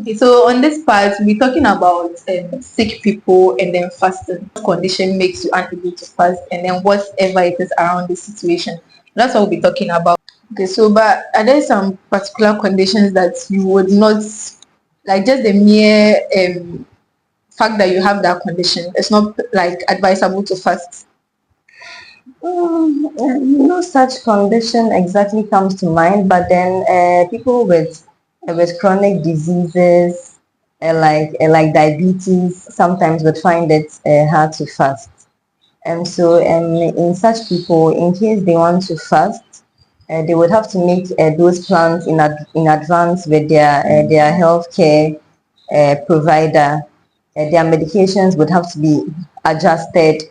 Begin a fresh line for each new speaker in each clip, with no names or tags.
Okay, so on this part, we're talking about sick people and then fasting. What condition makes you unable to fast, and then whatever it is around the situation. That's what we'll be talking about. Okay, so but are there some particular conditions that you would not like? Just the mere fact that you have that condition, it's not like advisable to fast.
No such condition exactly comes to mind, but then people with chronic diseases like diabetes sometimes would find it hard to fast. And so in such people, in case they want to fast, they would have to make those plans in advance with their healthcare provider. Their medications would have to be adjusted.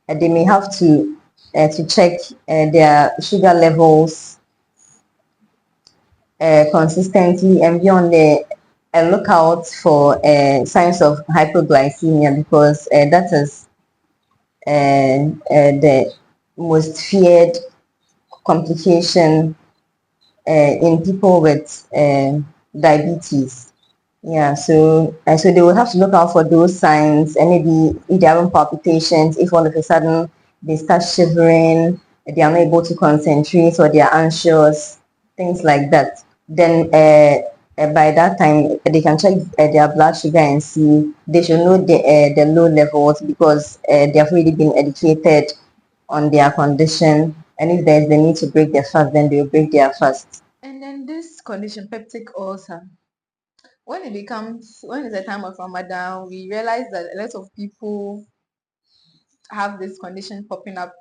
They may have to check their sugar levels consistently and be on the lookout for signs of hypoglycemia, because that is the most feared complication in people with diabetes. Yeah, so they will have to look out for those signs, and maybe if they're having palpitations, if all of a sudden they start shivering, they are not able to concentrate, or they are anxious, things like that. Then by that time they can check their blood sugar and see. They should know the low levels, because they have already been educated on their condition, and if there's the need to break their fast, then they will break their fast.
And then this condition, peptic ulcer, when it's a time of Ramadan, we realize that a lot of people have this condition popping up.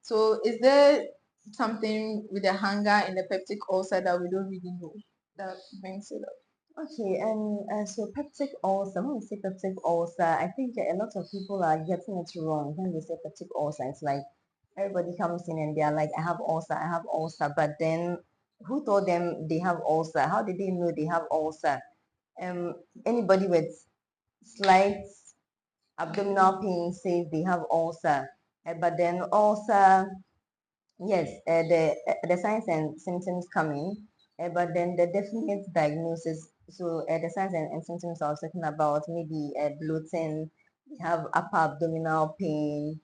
So is there something with the hunger and the peptic ulcer that we don't really know that brings it up?
Okay, and so peptic ulcer, when we say peptic ulcer, I think a lot of people are getting it wrong when they say peptic ulcer. It's like everybody comes in and they're like, I have ulcer, but then who told them they have ulcer? How did they know they have ulcer? Anybody with slight abdominal pain says they have ulcer, but then ulcer, yes, the signs and symptoms come in, but then the definite diagnosis. So the signs and symptoms I was talking about, maybe bloating, we have upper abdominal pain.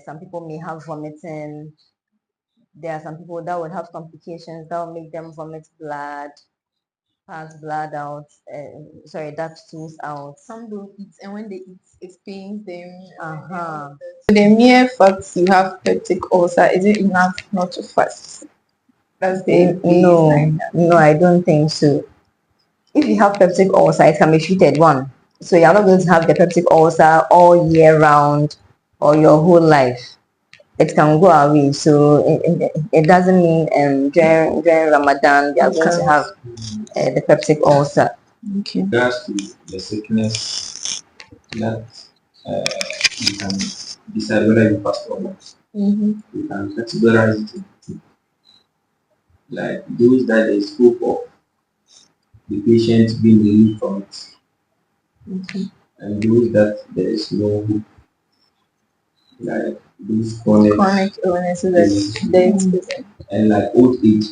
Some people may have vomiting. There are some people that would have complications that will make them vomit blood, pass blood out. Sorry, that stools out.
Some don't eat, and when they eat, it pains them.
Uh-huh.
So the mere fact you have peptic ulcer, is it enough not to fast? That's the
No, I don't think so. If you have peptic ulcer, it can be treated one. So you're not going to have the peptic ulcer all year round or your whole life. It can go away. So it doesn't mean during Ramadan they are going to have the peptic ulcer.
Okay.
Regards to the sickness that you can decide whether you fast or not. You can categorize it into like those that there is hope of the patient being relieved from it, and those that there is no hope, like those
Chronic illnesses that
and like old age.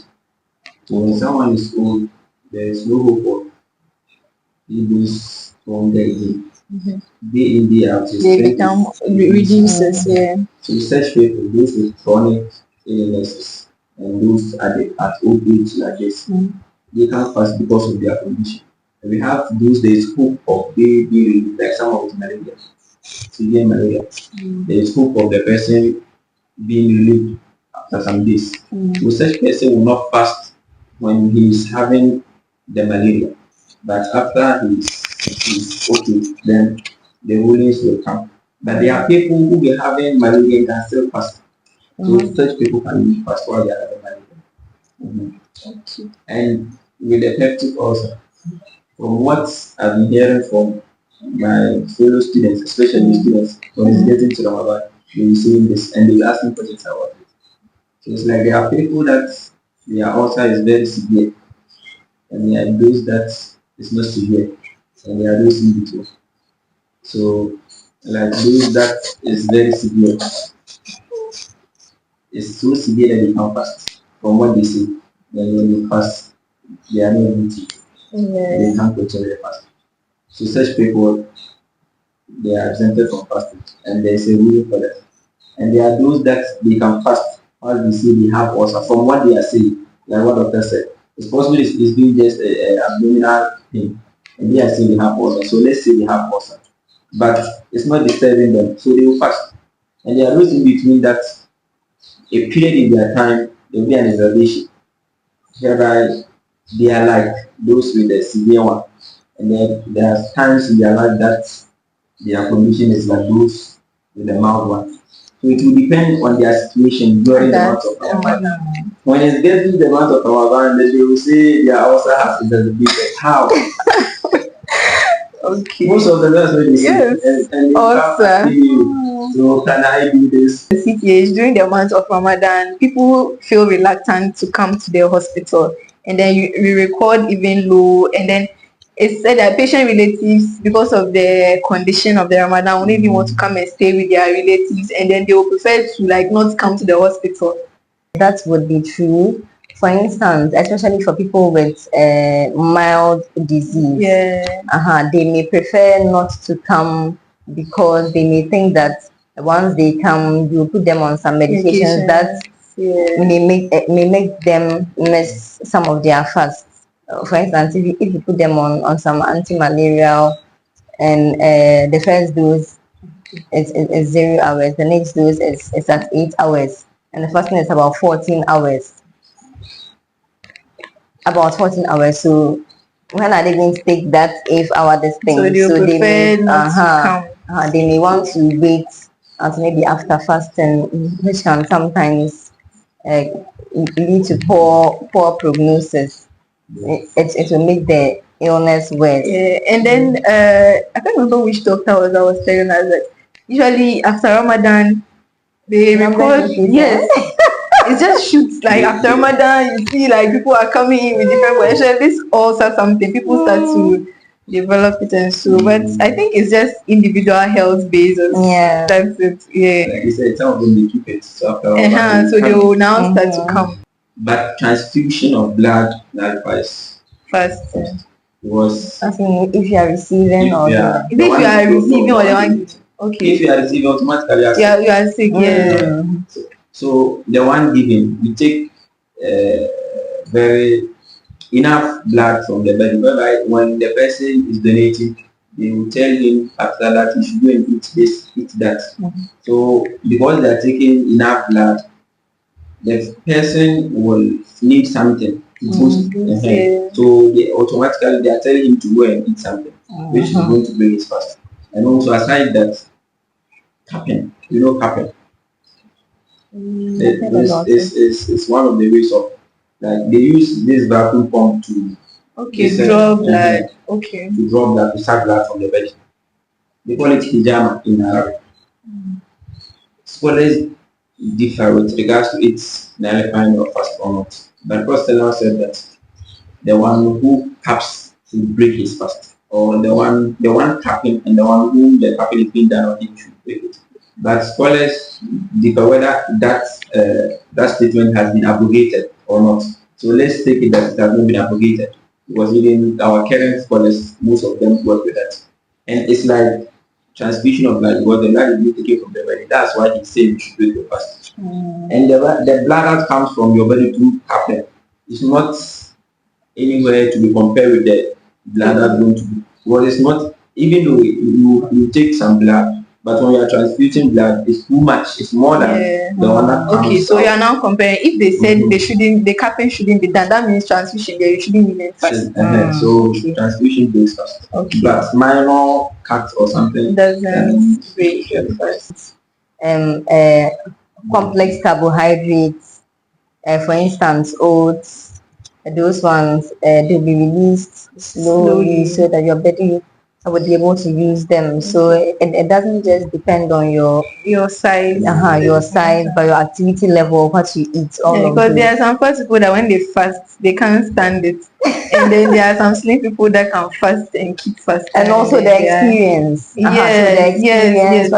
So when someone is old, there is no hope of he goes from there again. Day in, day out,
they become reduces. Yeah.
So such people, those with chronic illnesses and those at old age like this, they can't fast because of their condition. And we have those days hope of they being like someone with malaria, severe malaria. There is hope of the person being relieved after some days. So such person will not fast when he is having the malaria. But after he's okay, then the rulings will come. But there are people who be having malaria and can still fast. So such people can live fast while they are having malaria. And with the peptic ulcer, from what I've been hearing from my fellow students, especially students, when it's getting to Ramadan, they will see this and they will ask me questions about it. So it's like there are people that their ulcer is very severe, and there are those that is not severe, and there are those in between. So like those that is very severe, it's so severe that they can't fast. From what they say, then when you fast, they are not able to. They can't control their fast. So such people, they are exempted from fasting, and there is a reason for that. And there are those that they can fast while they say they have ulcer. From what they are saying, like what doctor said, it's possible it's being just a abdominal pain, and they are saying they have ulcer. So let's say they have ulcer, but it's not disturbing them, so they will fast. And there are those in between that a period in their time there will be an exhalation, whereby they are like those with the severe one, and then there are times in their life that their condition is like those with the mild one. So it will depend on their situation during the month of Ramadan. When it's getting the month of Ramadan, then they will say their ulcer has exacerbated. How?
Okay.
Most of the times when they say,
Yes.
and they start asking you, so can I do this?
CTH during the month of Ramadan, people feel reluctant to come to the hospital, and then we record even low, and then it's said that patient relatives, because of the condition of the Ramadan, won't even want to come and stay with their relatives, and then they will prefer to like not come to the hospital.
That would be true. For instance, especially for people with mild disease,
Yeah.
they may prefer not to come because they may think that once they come, you put them on some medications that may make them miss some of their fasts. For instance, if you put them on some anti-malarial, and the first dose is 0 hours, the next dose is at 8 hours, and the fasting is about 14 hours. About 14 hours. So when are they going to take that 8 hour this thing?
So they may
they may want to wait until maybe after fasting, which can sometimes lead to poor prognosis. It will make the illness worse.
Yeah. And then I can't remember which doctor was telling us that usually after Ramadan they record. Yes. It just shoots like after Ramadan, you see like people are coming in with different questions. This also something people start to develop it, and so. But I think it's just individual health basis.
Yeah.
That's it. Yeah.
Like you said, some of them they keep it. So after Ramadan,
So they will now start to come
but transfusion of blood nullifies
first.
was
I think if you are receiving or
If you are receiving or the one. Okay.
if you are receiving automatically
you are sick. Yeah.
So the one given, we take very enough blood from the body. Whereby when the person is donating, they will tell him after that he should go and eat this, eat that. So because they are taking enough blood, the person will need something to boost ahead. So they automatically they are telling him to go and eat something, which is going to bring his fast. And also aside that, capping, capping. This is one of the ways of, like, they use this vacuum pump to
draw blood.
To draw blood, to suck blood from the body. They call it hijama in Arabic. Scholars differ with regards to its nullifying or fast or not. But Costello said that the one who caps will break his fast, or the one capping and the one who the capping is being done on him should break it. But scholars differ whether that statement has been abrogated or not. So let's take it that it has not been abrogated, because even our current scholars, most of them work with that. And it's like transfusion of blood, because the blood is being taken from the body. That's why he said you should break your fast. And the blood that comes from your body through capping is not anywhere to be compared with the blood that's going to be. Well, it's not, even though you take some blood, but when you are transfusing blood, it's too much. It's more than the one that comes.
Okay, so you are now comparing. If they said the capping shouldn't be done, that means transfusion there, you shouldn't even fast.
So transfusion breaks fast. But minor cut or something
doesn't break your fast.
Complex carbohydrates, for instance, oats, those ones, they'll be released slowly so that your body would be able to use them. So it doesn't just depend on your size, but your activity level, what you eat.
Because there are some fast people that when they fast, they can't stand it, and then there are some slim people that can fast and keep fast.
And also the experience.
Yes.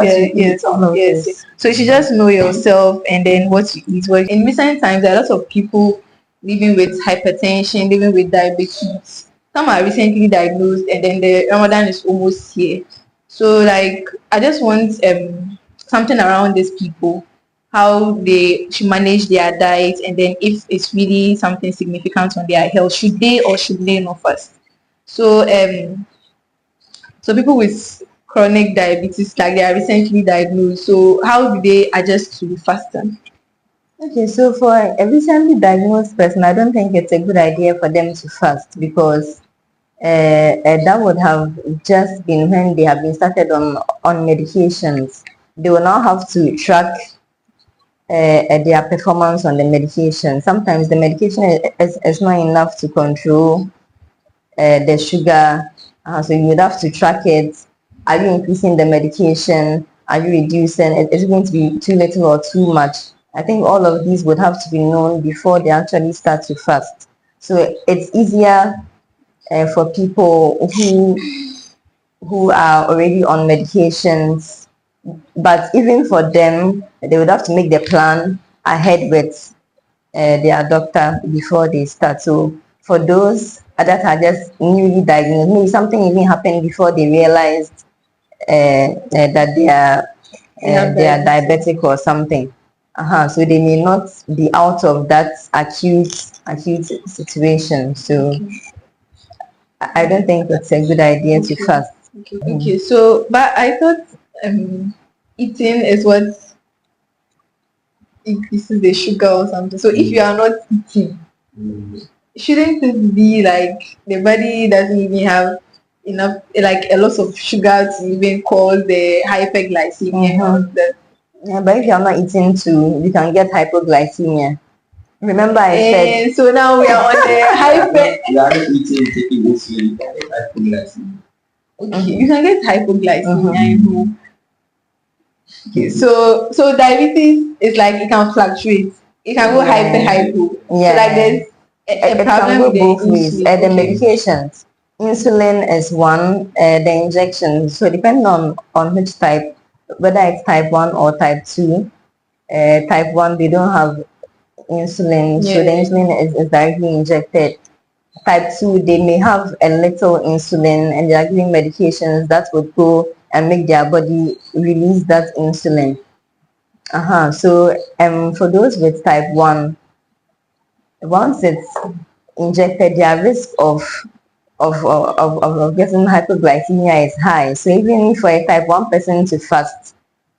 So you should just know yourself and then what you eat. Well, in recent times, there are lots of people living with hypertension, living with diabetes. some are recently diagnosed, and then the Ramadan is almost here. So like I just want something around these people, how they should manage their diet, and then if it's really something significant on their health, should they or should they not fast? So so people with chronic diabetes, like they are recently diagnosed, so how do they adjust to fasting?
Okay, so for a recently diagnosed person, I don't think it's a good idea for them to fast because that would have just been when they have been started on medications. They will now have to track their performance on the medication. Sometimes the medication is not enough to control the sugar, so you would have to track it. Are you increasing the medication? Are you reducing? Is it going to be too little or too much? I think all of these would have to be known before they actually start to fast. So it's easier for people who are already on medications, but even for them, they would have to make the plan ahead with their doctor before they start. So for those that are just newly diagnosed, maybe something even happened before they realized that they are diabetic or something. So they may not be out of that acute situation. So I don't think it's a good idea to
Okay.
fast.
Okay, so but I thought eating is what increases the sugar or something. So if you are not eating, shouldn't it be like the body doesn't even have enough, like a lot of sugar to even cause the hyperglycemia and all of that?
Yeah, but if you're not eating too, you can get hypoglycemia. Remember I said,
And so now we are on the hyper.
You are not eating, taking insulin, you can get hypoglycemia.
Okay, you can get hypoglycemia. I know. Okay, so diabetes is like it can fluctuate. It can go hyper hypo. So like there's a
it can
problem
go
with the
both ways.
insulin.
The
Okay.
medications, insulin is one, the injections. So depending on which type, whether it's type 1 or type 2, type 1, they don't have insulin. So the
Yeah.
insulin is directly injected. Type 2, they may have a little insulin and they are giving medications that would go and make their body release that insulin. So for those with type 1, once it's injected, their risk of getting hypoglycemia is high. So even for a type 1 person to fast,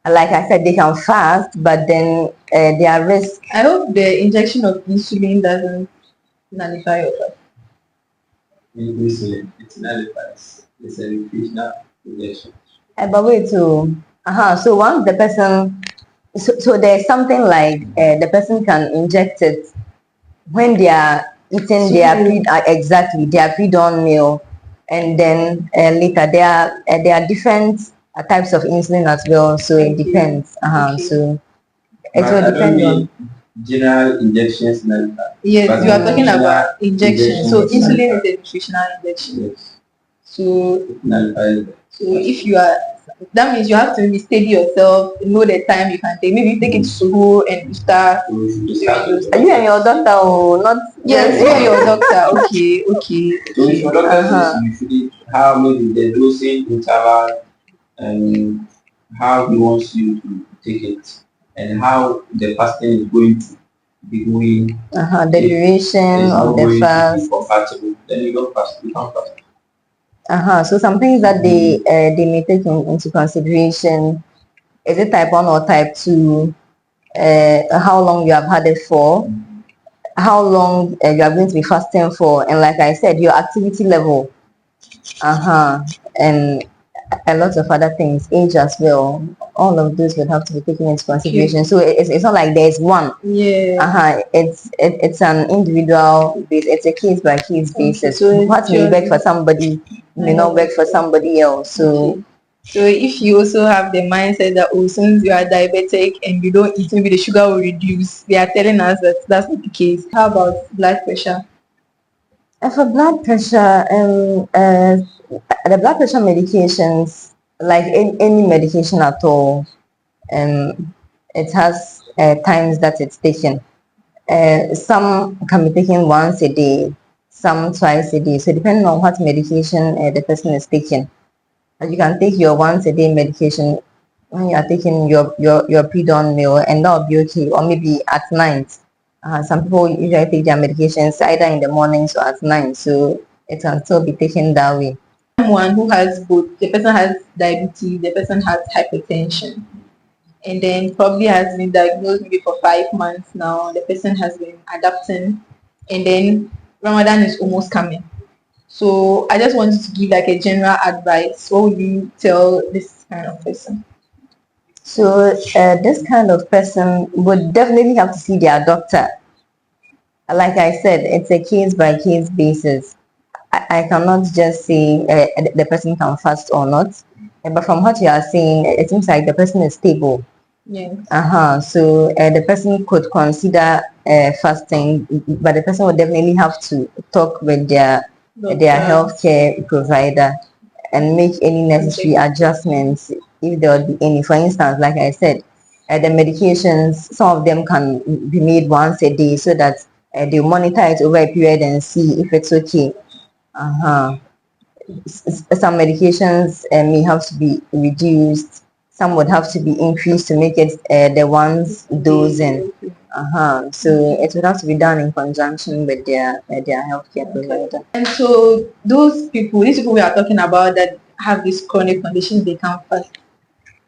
like I said, they can fast, but then their risk.
I hope the injection of insulin doesn't nullify your fast.
Insulin, it's nullifies. It's a recreational injection.
But wait, so once the person, so there's something like the person can inject it when they are eating their exactly their pre-dawn meal, and then later there are different types of insulin as well. So it depends. So it
But
will
I don't
depend on.
mean general injections nullify.
Yes,
But
you are talking
nutritional
about injection. So
injections
insulin is
nullify.
a nutritional injection.
Yes,
So
it nullifies.
so if you are, that means you have to be steady yourself, know the time you can take. Maybe you take it to suho and you start
So we should
doing
start
those.
with
You and your doctor, not
Yes, you and your doctor. Okay, okay,
So if
okay.
your doctor says you should how maybe the dosing interval and how he wants you to take it and how the fasting is going to be going.
the
If
duration
it's not
of the
going to be
fast.
compatible, then you don't fast. You can't fast.
So some things that they may take into consideration: is it type 1 or type 2? How long you have had it for? How long you are going to be fasting for? And like I said, your activity level. And a lot of other things, age as well. All of those would have to be taken into consideration. So it's not like there's one.
Yeah.
It's an individual base. It's a case by case basis.
So it's
What may work for somebody may not work for somebody else. So
Okay. So if you also have the mindset that oh, since you are diabetic and you don't eat, maybe the sugar will reduce. They are telling us that that's not the case. How about blood pressure?
for blood pressure, the blood pressure medications, like any medication at all, it has times that it's taken. Some can be taken once a day, some twice a day. So depending on what medication the person is taking, you can take your once a day medication when you are taking your pre-dawn meal, and that will be okay. Or maybe at night. Some people usually take their medications either in the mornings or at night, so it can still be taken that way.
Someone who has both, the person has diabetes, the person has hypertension, and then probably has been diagnosed maybe for 5 months now. The person has been adapting, and then Ramadan is almost coming. So I just wanted to give like a general advice. What would you tell this kind of person?
So this kind of person would definitely have to see their doctor. Like I said, it's a case by case basis. I cannot just say the person can fast or not. But from what you are saying, it seems like the person is stable.
Yes.
So the person could consider fasting, but the person would definitely have to talk with their healthcare provider and make any necessary adjustments if there would be any. For instance, like I said, the medications, some of them can be made once a day so that they monitor it over a period and see if it's okay. Some medications may have to be reduced. Some would have to be increased to make it the ones dosing. So it would have to be done in conjunction with their healthcare provider.
And so these people we are talking about that have these chronic conditions, they can't fast.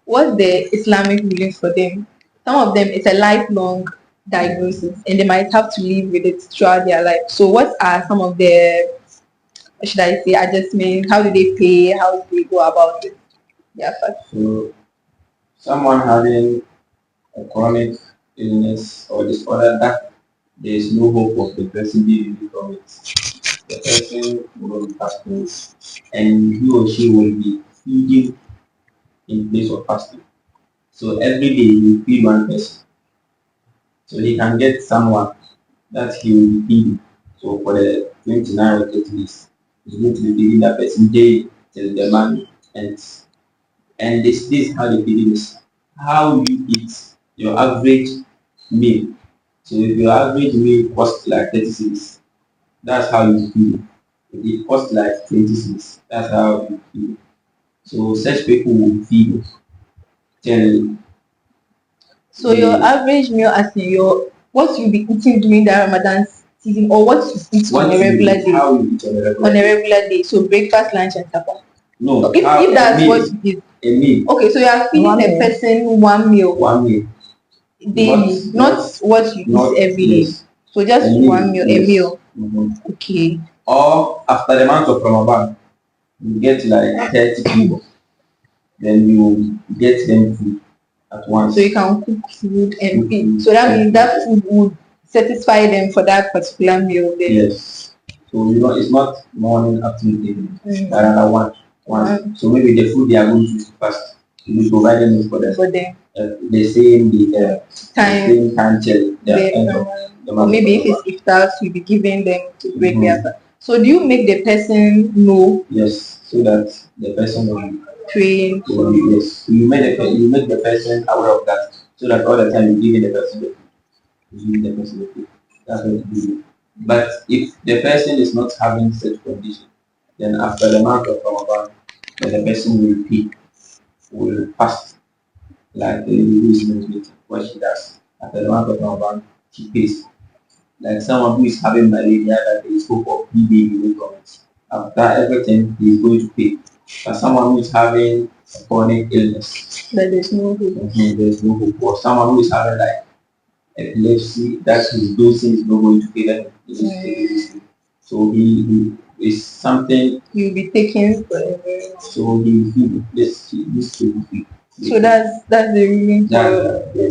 What's the Islamic ruling for them? Some of them, it's a lifelong diagnosis, and they might have to live with it throughout their life. So what are some of the, what should I say, adjustments? How do they pay? How do they go about it? Yeah, fast.
So someone having a chronic illness or disorder that there is no hope of the person being free from it, the person will be fasting and he or she will be feeding in place of fasting. So every day you feed one person. So he can get someone that he will be feeding. So for the 29 or 30 days, he's going to be feeding that person daily till the man ends. And this is how the feeding is. How you eat your average meal. So if your average meal costs like 30 cedis, that's how you feed. If it costs like 20 cedis, that's how you feed. So such people will feed till
So your average meal, as in your what you be eating during the Ramadan season, or what you eat on a regular day?
How you eat on a regular
On a regular day. So breakfast, lunch, and supper.
No,
So if that's what you eat.
A meal.
Okay, so you are feeding a person one meal
One meal.
daily, not what you eat every day.
Yes.
So just one meal, a meal.
Mm-hmm.
Okay.
Or after the month of Ramadan, you get like 30 people. Then you get them food at once.
So you can cook food and feed. So that means that food would satisfy them for that particular meal. Then.
Yes. So you know it's not morning, afternoon, evening. Another one. So maybe the food they are going to use first. You be providing it for them. The same time till the end of the month.
Or maybe if it's iftars, you'll be giving them to break their fast. So do you make the person know?
Yes, so that the person will be
trained.
Yes, you make the person aware of that, so that all the time you give the person the food. You give the person the food. That's what you do. But if the person is not having such condition, then after the month of Ramadan, then the person will fast like the lady who is menstruating, what she does. After the month of Ramadan, she pays. Like someone who is having malaria that there is hope of baby away from it. After everything, he is going to pay. But someone who is having a chronic illness,
that there's no hope.
There's no hope. Or someone who is having like epilepsy, that his dosing is not going to pay them. So he is something.
You'll be taking forever.
So he this will be.
So that's the reason for